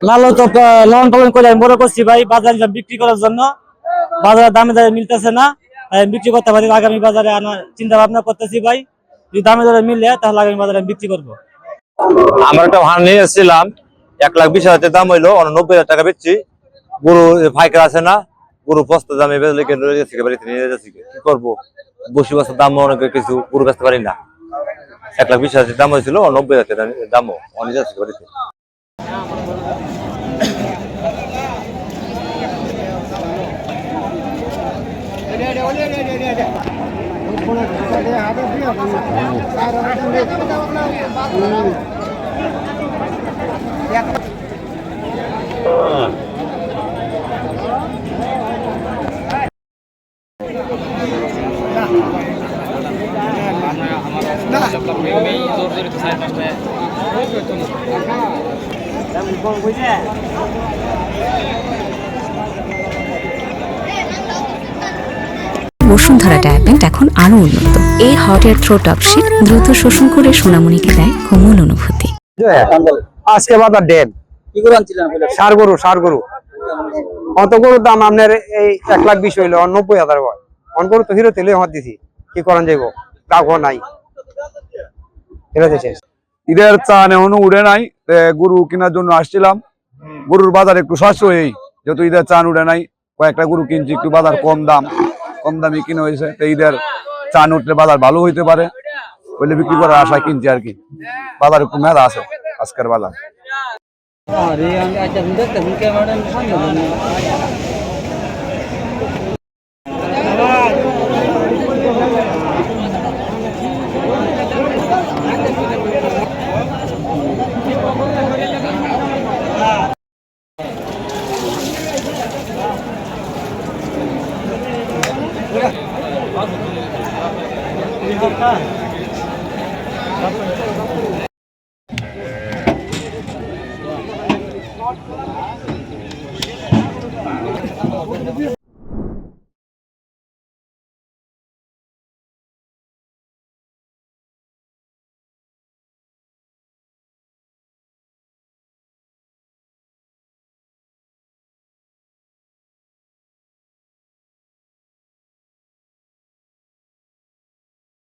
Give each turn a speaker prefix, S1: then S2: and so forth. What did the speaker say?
S1: লালু তো লালন পালন করে আমি বড় করছি ভাই, বাজারে বিক্রি করার জন্য। বাজারে দামে দামে মিলতেছে না, তাই আমি বিক্রি করতে পারি। আগামী বাজারে আনার চিন্তা ভাবনা করতেছি ভাই, যদি দামে দরে মিলে তাহলে আগামী বাজারে আমি বিক্রি করবো।
S2: আমরা একটা ভাড়া নিয়ে এসেছিলাম, 1,20,000 দাম হইলো, 90,000 টাকা বেচছি। গরু ফাইকার আছে না, গরু বস্তা দামে বেচলে বাড়িতে নিয়ে যাচ্ছি, কি করবো? বসি বস্তার দাম অনেক কিছু, গরু বেচতে পারি না। 1,20,000 দাম হয়েছিল, 90,000 দামও অনেক যাচ্ছি বাড়িতে।
S3: বসুন্ধরা ডায়াপেন্ট এখন আরো উন্নত। এই হট এয়ার থ্রো টপ শীত দ্রুত শোষণ করে সোনামণিকে দেয় কোমল অনুভূতি।
S4: আজকে বাজার ডেন
S5: কি করে আনছিলেন?
S4: সার গরু অত গরুর দাম আপনার এই 1,20,000 হইলো, 90,000 হয়। অন গরু তো হিরো তেলে হাত দিছি, কি করান যাইব? কাগজ নাই, হিরো শেষ।
S6: ঈদের চান এখনো উঠে নাই, গরু কেনার জন্য আসছিলাম। গরুর বাজার একটু সাশ্রয়ী, যেহেতু ঈদের চান উঠে নাই, কয়েকটা গরু কিনছি, একটু বাজার কম দামে কিনে হয়েছে। তো ঈদের চান উঠলে বাজার ভালো হইতে পারে বলে বিক্রি করার আশায় কিনছি আর কি। বাজার একটু মেলা আছে আজকের বাজার।